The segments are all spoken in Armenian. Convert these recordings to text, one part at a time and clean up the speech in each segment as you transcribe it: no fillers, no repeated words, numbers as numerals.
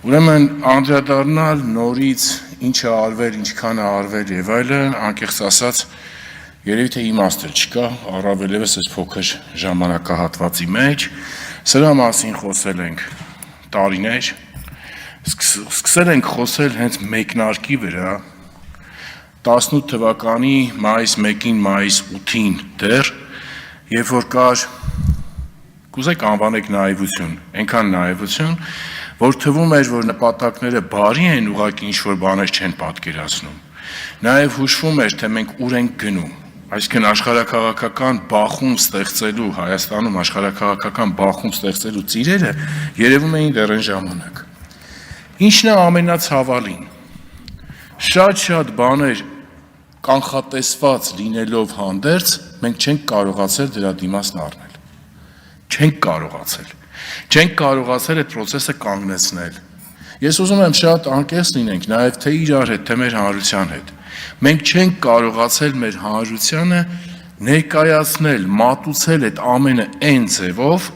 Ուրեմն անդրադառնալ նորից ինչը արվել, ինչքան է արվել եւ այլն, անկեղծ ասած, երևի թե իմաստը չկա, առավել եւս այս փոքր ժամանակահատվածի մեջ, սրա մասին խոսել ենք տարիներ, սկսել ենք խոսել հենց մեկնարկի վրա, 18 թվականի մայիս 1-ին, մայիս 8-ին դեռ, երբ որ կար, կուզեք անվանեք նաիվություն, այնքան նաիվություն, որ թվում էր, որ նպատակները բարի են, ուղղակի ինչ-որ բաներ չեն պատկերացնում։ Նաև հուշվում էր, թե մենք ուր ենք գնում, այսինքն աշխարհաքաղաքական բախում ստեղծելու, Հայաստանում աշխարհաքաղաքական բախում ստեղծելու ծիրերը երևում էին դեռ այն ժամանակ։ Ինչն է ամենացավալին։ Շատ բաներ կանխատեսված լինելով հանդերձ, մենք չենք կարողացել դրա դիմացն առնել։ Չենք կարողացել այդ process-ը կանգնեցնել։ Ես ուզում եմ շատ անկեղծ լինենք, նաև թե իրար հետ, թե մեր հանրության հետ։ Մենք չենք կարողացել մեր հանրությանը ներկայացնել, մատուցել այդ ամենը այն ձևով,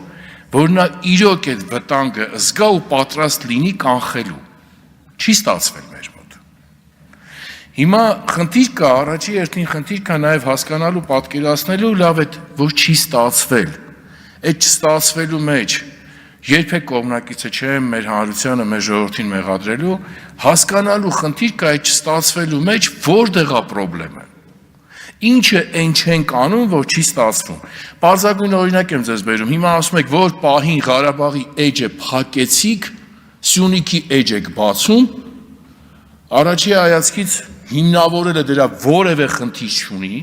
որ նա իրոք այդ վտանգը զգա ու պատրաստ լինի կանխելու։ Չի ստացվել մեր մոտ։ Հիմա խնդիր կա, առաջի հերթին խնդիր կա նաև հասկանալու, պատկերացնելու, լավ է, որ չի ստացվել։ Այդ չստացվելու մեջ երբեք կողմնակիցը չեմ մեր հանրությանը, մեր ժողովրդին մեղադրելու, հասկանալու խնդիր կա այդ չստացվելու մեջ որտեղ է խնդիրը։ Ինչը այն չենք անում, որ չի ստացվում։ Պարզագույն օրինակ եմ ձեզ բերում։ Հիմա ասում եք, որ պահին Ղարաբաղի էջը փակեցիք, Սյունիքի էջ եք բացում, առաջի հայացքից հիմնավորելը դրա որևէ խնդիր չունի,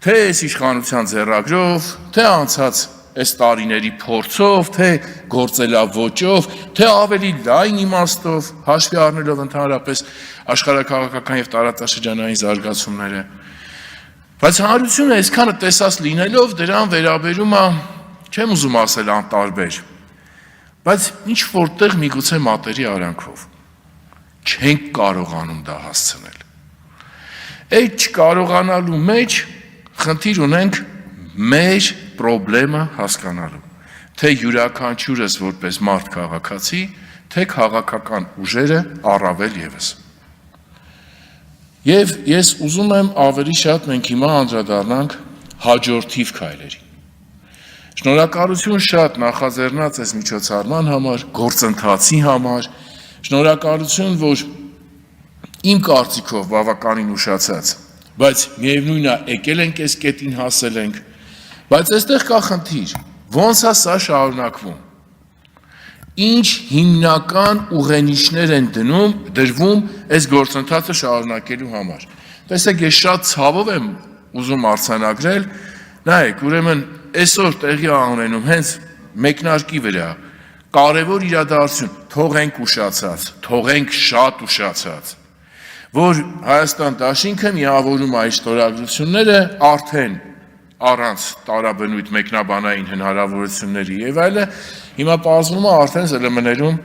թե այս իշխանության ձեռագրով, թե անցած այս տարիների փորձով, թե գործելավոճով, թե ավելի լայն իմաստով, հաշվի առնելով ընդհանրապես աշխարհաքաղաքական եւ տարածաշրջանային զարգացումները։ Բայց հանրությունը այսքանը տեսած լինելով դրան վերաբերում է, չեմ ուզում ասել անտարբեր, բայց ինչ որտեղ միգուցե մատերի արանքով չենք կարողանում դա հասցնել։ Այդ չկարողանալու մեջ խնդիր ունենք մեր պրոբլեմը հասկանալու, թե յուրաքանչյուրս որպես մարդ քաղաքացի, թե քաղաքական ուժերը առավել եւս։ Եվ ես ուզում եմ ավելի շատ մենք հիմա անդրադառնանք հաջորդիվ քայլերին։ Շնորհակալություն շատ նախաձեռնած այս միջոցառման համար, գործընթացի համար, շնորհակալություն, որ իմ կարծիքով բավականին ուշացած, բայց միևնույն է եկել ենք այս կետին հասել ենք, բայց այստեղ կա խնդիր, ոնց է սա շարունակվում, ինչ հիմնական ուղենիշներ են դրվում այս գործընթացը շարունակելու համար։ Տեսեք, ես շատ ցավով եմ ուզում արձանագրել, նայեք, ուրեմն այսօր տեղի ունենում հենց մեկնարկի վրա կարևոր իրադարձություն, թողենք ուշացած, թողենք շատ ուշացած, որ Հայաստան դաշինքը միավորում այս ստորագրությունները արդեն առանց տարաբնույթ մեկնաբանային հնարավորությունների եւ այլը, հիմա պարզվում է արդեն ԶԼՄ-ներում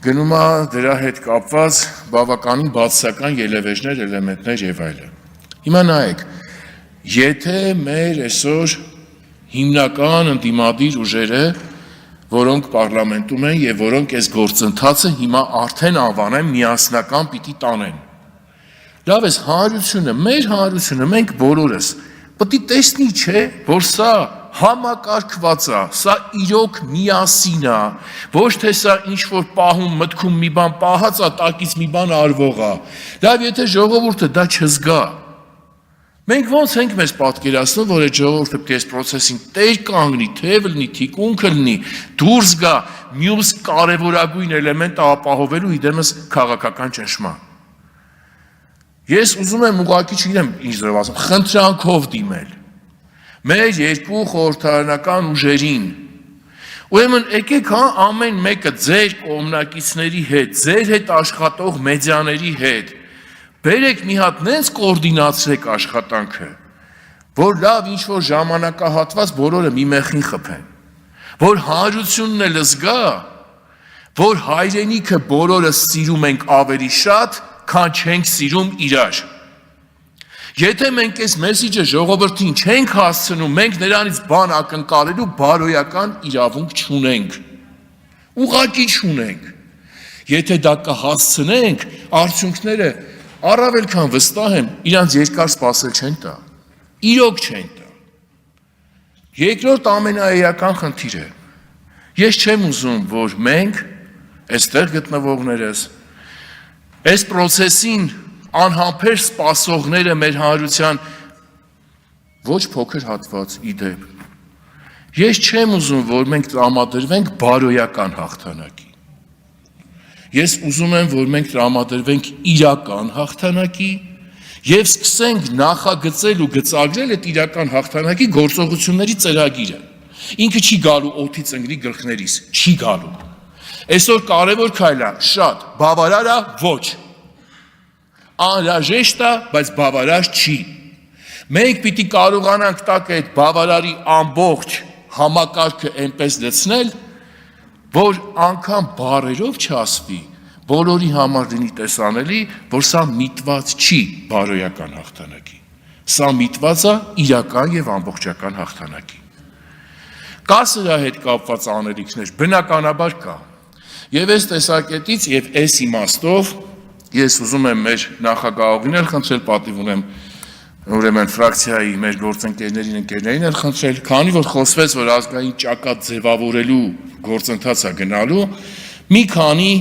գնում է դրա հետ կապված բավականին բացասական ելևէջներ, էլեմենտներ եւ այլը։ Հիմա նայեք, եթե մեր այսօր հիմնական ընդդիմադիր ուժերը, որոնք պարլամենտում են եւ որոնք այս գործընթացը հիմա արդեն անվանեն միասնական պիտի տանեն։ Լավ է, հանրությունը, մեր հանրությունը, մենք բոլորս պետք է տեսնի, չէ, որ սա համակարգված է, սա իրոք միասին է, ոչ թե սա ինչ-որ պահում մտքում մի բան պահած է, տակից մի բան արվող է։ Լավ, եթե ժողովուրդը դա չզգա, մենք ոնց ենք մեզ պատկերացնում, որ այդ ժողովուրդը պետք է այս process-ին տեր կանգնի, թեև լինի, թիկունքը լինի, դուրս գա մյուս կարևորագույն էլեմենտը ապահովելու իդեմս քաղաքական ճնշման։ Ես ուզում եմ ուղղակի չգիտեմ ինչ ձև ասեմ, խնդրանքով դիմել մեր երկու խորհրդարանական ուժերին։ Ուրեմն եկեք ամեն մեկը ձեր կողմնակիցների հետ, ձեր հետ աշխատող մեդիաների հետ բերեք մի հատ նենց կոորդինացրեք աշխատանքը, որ լավ ինչ-որ ժամանակահատված բոլորը մի մեխին խփեն, որ հանրությունն էլ զգա, որ հայրենիքը բոլորը սիրում ենք ավելի շատ, քան չենք սիրում իրար։ Եթե մենք այս մեսիջը ժողովրդին չենք հասցնում, մենք նրանից բան ակնկալելու բարոյական իրավունք չունենք։ Ուղղակի չունենք։ Եթե դա կհասցնենք, արդյունքները առավել քան վստահ եմ, իրանց երկար սպասել չեն տա։ Իրոք չեն տա։ Երկրորդ ամենաէական խնդիրը։ Ես չեմ ուզում, որ մենք, այստեղ գտնվողներս, այս պրոցեսին անհամբեր սպասողները մեր հանրության ոչ փոքր հատված իդեպ։ Ես չեմ ուզում, որ մենք տրամադրվենք բարոյական հաղթանակի։ Ես ուզում եմ, որ մենք տրամադրվենք իրական հաղթանակի եւ սկսենք նախագծել ու գծագրել այդ իրական հաղթանակի գործողությունների ծրագիրը։ Ինքը չի գալու օդից ընկնի գլխներիս, չի գալու։ Այսօր կարևոր քայլ է, շատ, բավարար է, ոչ։ Անհրաժեշտ է, բայց բավարար չի։ Մենք պիտի կարողանանք տակ այդ բավարարի ամբողջ համակարգը այնպես լցնել, որ անգամ բառերով չասվի, բոլորի համար լինի տեսանելի, որ սա միտված չի բարոյական հաղթանակի։ Սա միտված է իրական եւ ամբողջական հաղթանակի։ Կա սրա հետ կապված անելիքներ, բնականաբար կա։ Եվ այս տեսակետից եւ այս իմաստով ես ուզում եմ մեր նախագահողին էլ խնդրել, պատիվ ունեմ ուրեմն ֆրակցիայի մեր գործընկերներին էլ խնդրել, քանի որ խոսվեց, որ ազգային ճակատ ձևավորելու գործընթաց է գնալու, մի քանի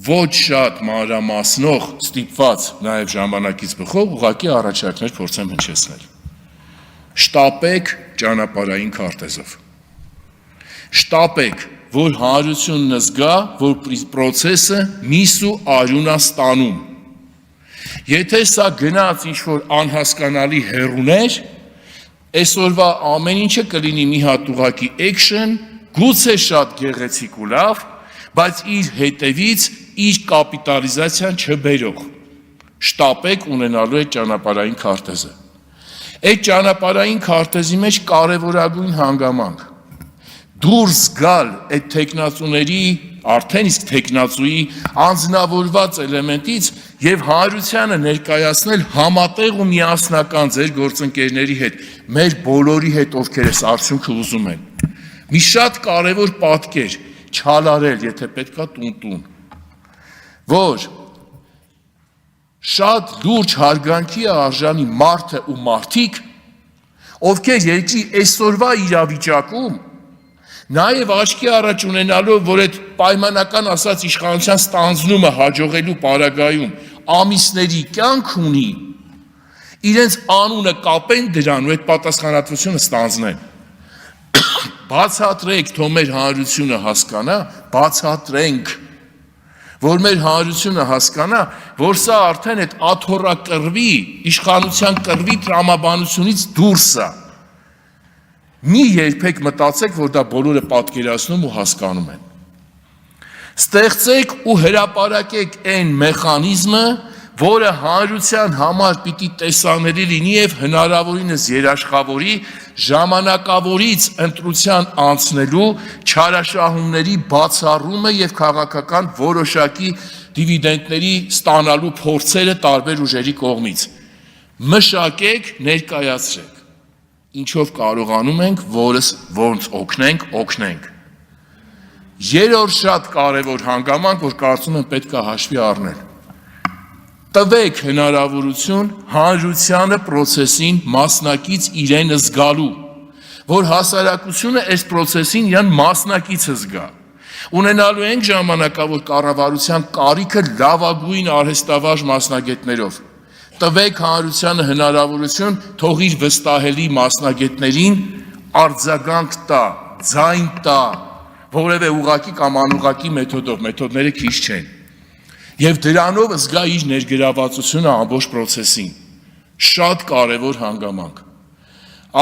ոչ շատ մանրամասնող ստիպված նաև ժամանակից բխող ուղղակի առաջարկներ փորձեմ հնչեցնել։ Շտապեք ճանապարհային քարտեզով։ Շտապեք, որ հանրությունն զգա, որ պրոցեսը միս ու արյուն է ստանում։ Եթե սա գնաց ինչ-որ անհասկանալի հեռուներ, այսօրվա ամեն ինչը կլինի մի հատ ուղղակի action, գուցե շատ գեղեցիկ ու լավ, բայց իր հետևից իր կապիտալիզացիան չբերող։ Շտապեք ունենալու այդ ճանապարհային քարտեզը։ Այդ ճանապարհային քարտեզի մեջ կարևորագույն հանգամանք դուրս գալ այդ տեխնացուների, արդեն իսկ տեխնացուի անձնավորված էլեմենտից եւ հանրությանը ներկայացնել համատեղ ու միասնական ձեր գործընկերների հետ, մեր բոլորի հետ, ովքեր այս արդյունքը ուզում են։ Մի շատ կարևոր պատկեր չալարել, եթե պետքա տուն, որ շատ լուրջ հարգանքի է արժանի մարդը ու մարդիկ, ովքեր երկրի այսօրվա իրավիճակում նաև աչքի առաջ ունենալով, որ այդ պայմանական ասած իշխանության ստանձնումը հաջողելու պարագայում ամիսների կյանք ունի, իրենց անունը կապեն դրան ու այդ պատասխանատվությունը ստանձնեն։ Բացատրեք, թող մեր հանրությունը հասկանա, բացատրենք, որ մեր հանրությունը հասկանա, որ սա արդեն այդ աթոռակռվի, իշխանության կռվի տրամաբանությունից դուրս է։ Մի երբեք մտածեք, որ դա բոլորը պատկերացնում ու հասկանում են։ Ստեղծեք ու հրապարակեք այն մեխանիզմը, որը հանրության համար պիտի տեսանելի լինի եւ հնարավորինս երաշխավորի ժամանակավորից ընտրության անցնելու չարաշահումների բացառումը եւ քաղաքական որոշակի դիվիդենդների ստանալու փորձերը տարբեր ուժերի կողմից։ Մշակեք, ներկայացրեք։ Ինչով կարողանում ենք, ոնց օգնենք։ Երրորդ շատ կարևոր հանգամանք, որ կարծում եմ պետք է հաշվի առնել։ Տվեք հնարավորություն հանրությանը պրոցեսին մասնակից իրեն զգալու, որ հասարակությունը այս պրոցեսին իրան մասնակիցը զգա։ Ունենալու ենք ժամանակավոր կառավարության կարիքը լավագույն արհեստավարժ մասնագետներով։ Տվեք հանրությանը հնարավորություն, թող իր վստահելի մասնագետներին արձագանք տա, ձայն տա, որևէ ուղղակի կամ անուղղակի մեթոդով, մեթոդները քիչ չեն։ Եվ դրանով զգա իր ներգրավվածությունը ամբողջ պրոցեսին։ Շատ կարևոր հանգամանք։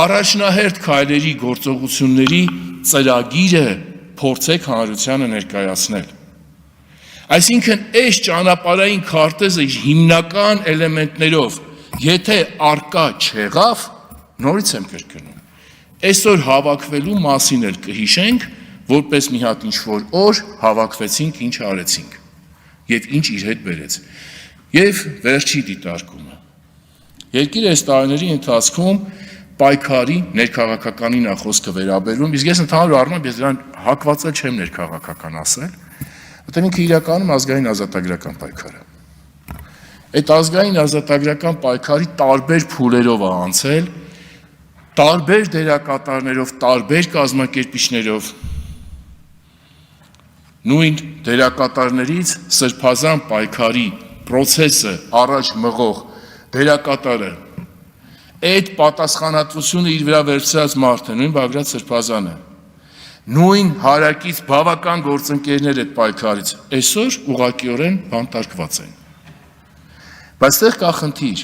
Առաջնահերթ քայլերի գործողությունների ծրագիրը փորձեք հանրությանը ներկայացնել։ Այսինքն այս ճանապարհային քարտեզը հիմնական էլեմենտներով, եթե արկա չեղավ, նորից եմ կրկնում։ Այսօր հավաքվելու մասին էլ կհիշենք, որպես մի հատ ինչ-որ օր հավաքվեցինք, ինչ արեցինք եւ ինչ իր հետ բերեց։ Եվ վերջի դիտարկումը։ Երկիրը այս տարիների ընթացքում պայքարի ներքաղաքականին է խոսքը վերաբերում, իսկ ես ընդհանուր առմամբ ես դրան հակված չեմ ներքաղաքական ասել, Որտեղ ինքը իրականում ազգային ազատագրական պայքար է։ Այդ ազգային ազատագրական պայքարի տարբեր փուլերով է անցել, տարբեր դերակատարներով, տարբեր կազմակերպիչներով, նույն դերակատարներից սրբազան պայքարի պրոցեսը առաջ մղող դերակատարը, այդ պատասխանատվությունը իր վրա վերցրած մարդը, նույն Բագրատ Սրբազանը, նույն հարակից բավական գործընկերներ այդ պայքարից, այսօր ուղղակիորեն բանտարկված են։ Բայց այստեղ կա խնդիր,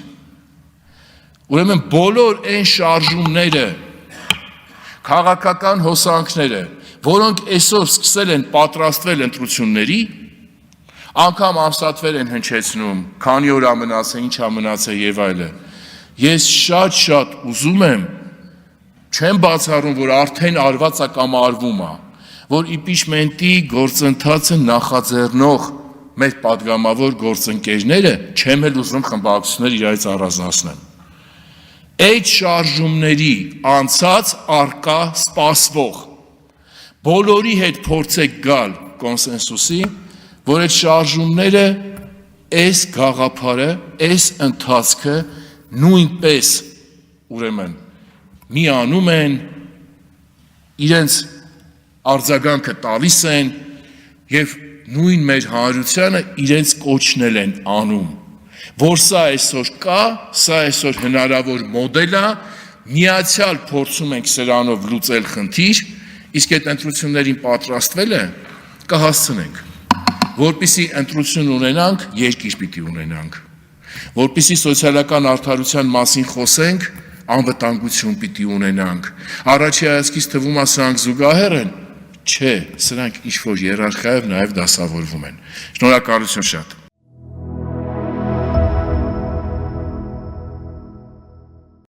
ուրեմն բոլոր այն շարժումները, քաղաքական հոսանքները, որոնք այսօր սկսել են պատրաստվել ընտրությունների, անգամ ամսատվեր են հնչեցնում, քանի օր ամնաց է, ինչ ամնաց է եւ այլը։ Ես շատ ուզում եմ, չեմ բացառում, որ արդեն արված է կամ արվում է, որ իմպիչմենտի գործընթացը նախաձեռնող մեր պատգամավոր գործընկերները, չեմ էլ ուզում խմբակցություններ իրարից առանձնացնեմ։ Այդ շարժումների անցած արկա սպասվող, բոլորի հետ փորձեք գալ կոնսենսուսի, որ այդ շարժումները, այս գաղափարը, այս ընթացքը նույնպես ուրեմն միանում են, իրենց արձագանքը տալիս են եւ նույն մեր հանրությանը իրենց կոչնել են անում, որ սա այսօր կա, սա այսօր հնարավոր մոդել է, միացյալ փորձում ենք սրանով լուծել խնդիր, իսկ այդ ընտրություններին պատրաստվելը կհասցնենք, որպեսզի ընտրություն ունենանք, երկիր պիտի ունենանք, որպեսզի սոցիալական արդարության մասին խոսենք, անվտանգություն պիտի ունենանք, առաջի հայացքից թվում է սրանք զուգահեռ են, չէ, սրանք ինչ-որ հիերարխիայով նաև դասավորվում են։ Շնորհակալություն շատ։